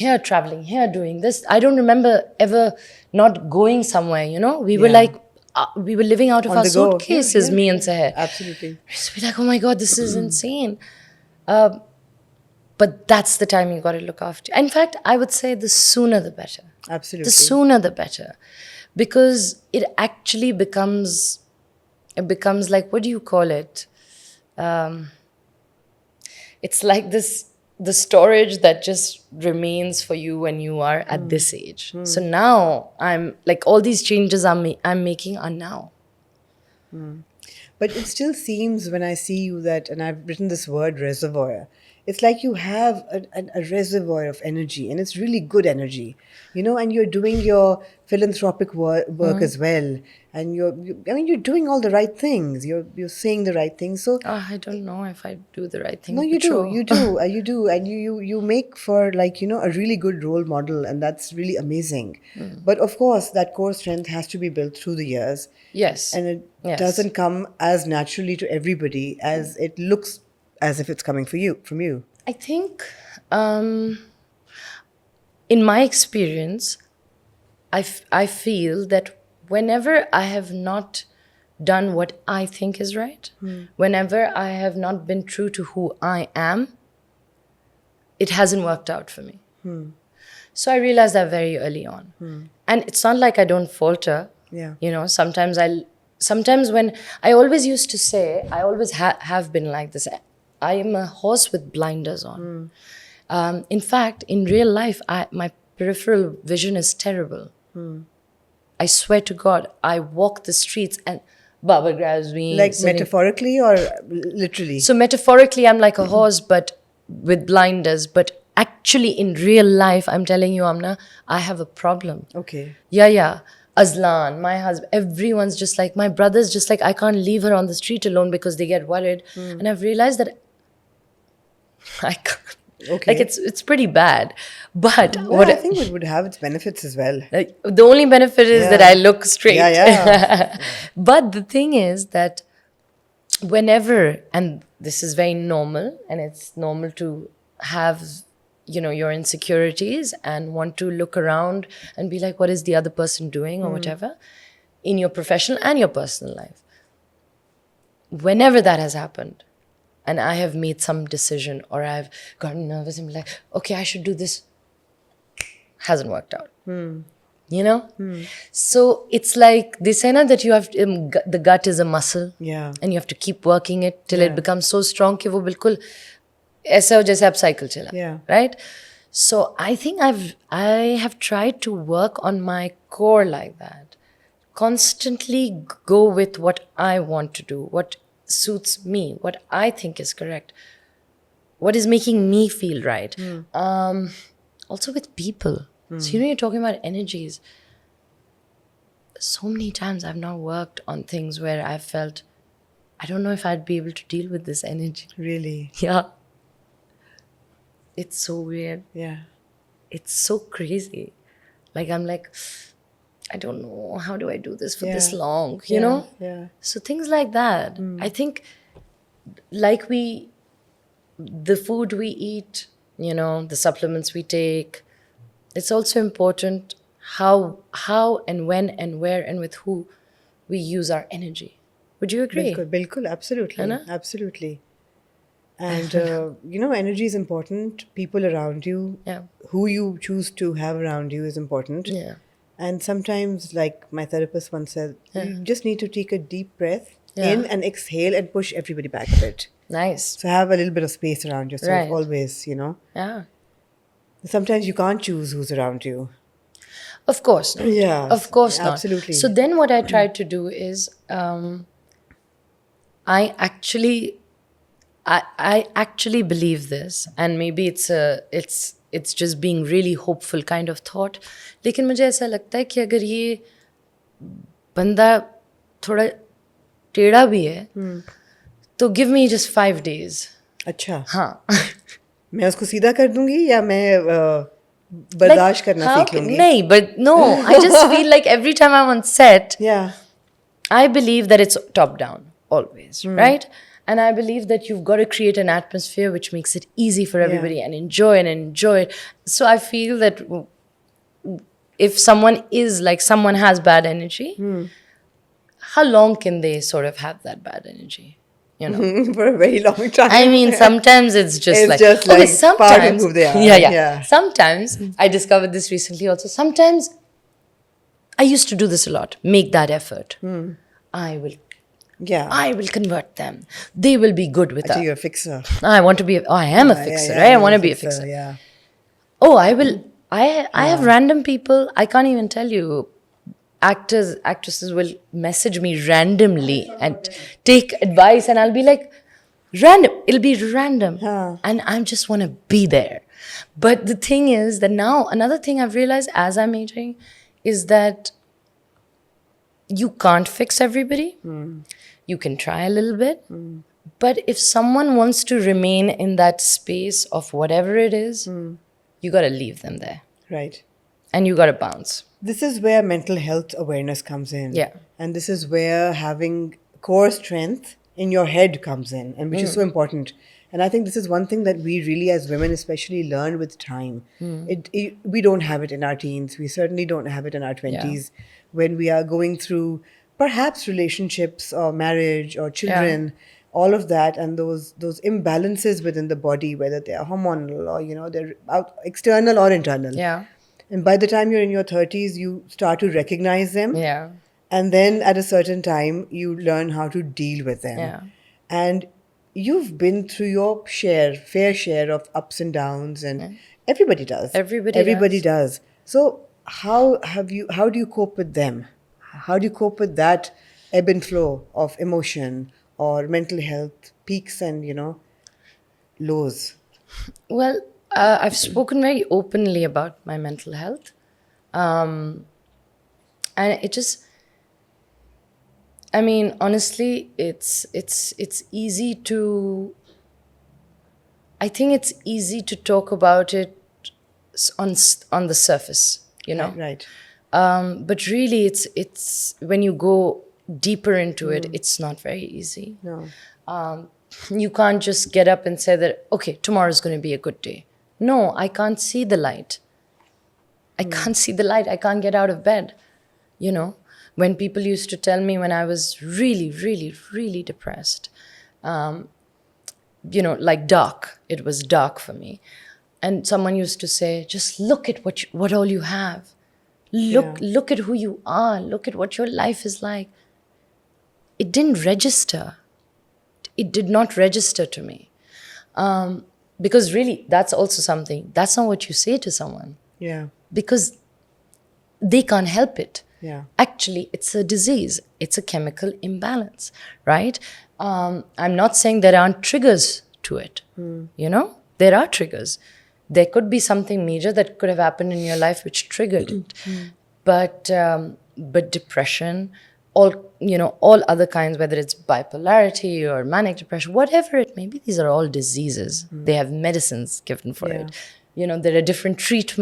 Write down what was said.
here traveling, here doing this. I don't remember ever not going somewhere, you know. We were like, we were living out of On our the go. suitcases, me and Seher. Absolutely. We used to be like, oh my God, this is insane. But that's the time you got to look after. In fact, I would say the sooner the better. Absolutely. The sooner the better. Because it actually becomes like, what do you call it? It's like the storage that just remains for you when you are at this age. So now I'm like, all these changes I'm making are now. But it still seems when I see you that, and I've written this word reservoir, it's like you have a reservoir of energy, and it's really good energy, you know, and you're doing your philanthropic work as well. And you're doing all the right things. You're saying the right things. So I don't know if I do the right thing. no, you do, you do, and you make for, like, you know, a really good role model, and that's really amazing. But of course, that core strength has to be built through the years. Yes. And it doesn't come as naturally to everybody as it looks as if it's coming from you. I think, in my experience, I feel that whenever I have not done what I think is right, whenever I have not been true to who I am, it hasn't worked out for me. So I realized that very early on. And it's not like I don't falter. Yeah. You know, sometimes when I always used to say, I always have been like this. I am a horse with blinders on. In fact, in real life, my peripheral vision is terrible. I swear to God, I walk the streets and Baba grabs me. Like metaphorically or literally? So metaphorically, I'm like a horse, but with blinders. But actually, in real life, I'm telling you, Aamna, I have a problem. Okay. Yeah. Azlan, my husband, everyone's just like, my brother's just like, I can't leave her on the street alone because they get worried. And I've realized that I can't. Okay. Like, it's pretty bad. But Well, I think it would have its benefits as well. like, the only benefit is that I look straight. Yeah. But the thing is that whenever, and this is very normal, and it's normal to have, you know, your insecurities and want to look around and be like, what is the other person doing or whatever, in your professional and your personal life. Whenever that has happened, and I have made some decision or I've gotten nervous and be like, okay, I should do this, hasn't worked out. You know? So it's like, they say na that you have to, the gut is a muscle. Yeah. And you have to keep working it till it becomes so strong कि वो बिल्कुल ऐसा हो जैसे आप cycle चला. Yeah. Right? So I think I have tried to work on my core like that. Constantly go with what I want to do, what suits me, what I think is correct, what is making me feel right. Also with people. So, you know, you're talking about energies. So many times I've now worked on things where I felt, I don't know if I'd be able to deal with this energy. Really? Yeah. It's so weird. Yeah. It's so crazy. Like, I'm like, I don't know, how do I do this for this long, you know? Yeah. So things like that. I think, like the food we eat, you know, the supplements we take, it's also important how and when and where and with who we use our energy. Would you agree? Bilkul, absolutely. Anna? Absolutely. And, you know, energy is important. People around you, Yeah. who you choose to have around you is important. Yeah. And sometimes, like my therapist once said, you just need to take a deep breath Yeah. in and exhale and push everybody back a bit. Nice. So have a little bit of space around yourself Right. always, you know. Yeah. Sometimes you can't choose who's around you. Of course not. Yeah. Of course not. Absolutely. So then what I try to do is I actually believe this, and maybe it's just being really hopeful kind of thought. लेकिन मुझे ऐसा लगता है कि अगर ये बंदा थोड़ा टेढ़ा भी है तो give me just 5 days. अच्छा. हाँ. मैं उसको सीधा कर दूंगी या मैं बर्दाश्त करना सीख लूंगी? नहीं, but no, I just feel like every time I'm on set, Yeah. I believe that it's top down always, right? And I believe that you've got to create an atmosphere which makes it easy for everybody and enjoy it. So I feel that if someone has bad energy, how long can they sort of have that bad energy? For a very long time. I mean, sometimes it's just It's just like part of who they are. Yeah. Sometimes, I discovered this recently also. Sometimes, I used to do this a lot. Make that effort. I will convert them. They will be good with Actually, us. you're a fixer. I am a fixer, right? I want to be a fixer. Yeah. Oh, I will. I have random people. I can't even tell you. Actresses will message me randomly and take advice, and I'll be like, random. It'll be random, and I just want to be there. But the thing is that now another thing I've realized as I'm aging is that you can't fix everybody. You can try a little bit, but if someone wants to remain in that space of whatever it is, you got to leave them there. Right. And you got to bounce. This is where mental health awareness comes in. Yeah. And this is where having core strength in your head comes in, and which is so important. And I think this is one thing that we really, as women especially, learn with time. We don't have it in our teens. We certainly don't have it in our 20s when we are going through perhaps relationships or marriage or children, all of that, and those imbalances within the body, whether they are hormonal or, they're external or internal. Yeah. And by the time you're in your 30s, you start to recognize them. Yeah. And then at a certain time, you learn how to deal with them. Yeah. And you've been through your fair share of ups and downs, and everybody does. Everybody does. So how do you cope with them? How do you cope with that ebb and flow of emotion or mental health peaks and, lows? Well, I've spoken very openly about my mental health. And it just, I mean, honestly, it's easy to, I think it's easy to talk about it on the surface, Right. But really, it's when you go deeper into it, it's not very easy. No. You can't just get up and say that, okay, tomorrow's going to be a good day. No, I can't see the light. I can't see the light. I can't get out of bed. When people used to tell me when I was really, really, really depressed, like dark, it was dark for me. And someone used to say, just look at what all you have. Look at who you are. Look at what your life is like. It didn't register. It did not register to me. Because really, that's also something. That's not what you say to someone. Yeah. Because they can't help it. Yeah. Actually, it's a disease. It's a chemical imbalance, right? I'm not saying there aren't triggers to it. There are triggers. There could be something major that could have happened in your life which triggered it. But depression, all other kinds, whether it's bipolarity or manic depression, whatever it may be, these are all diseases. They have medicines given for it. There are different treatments.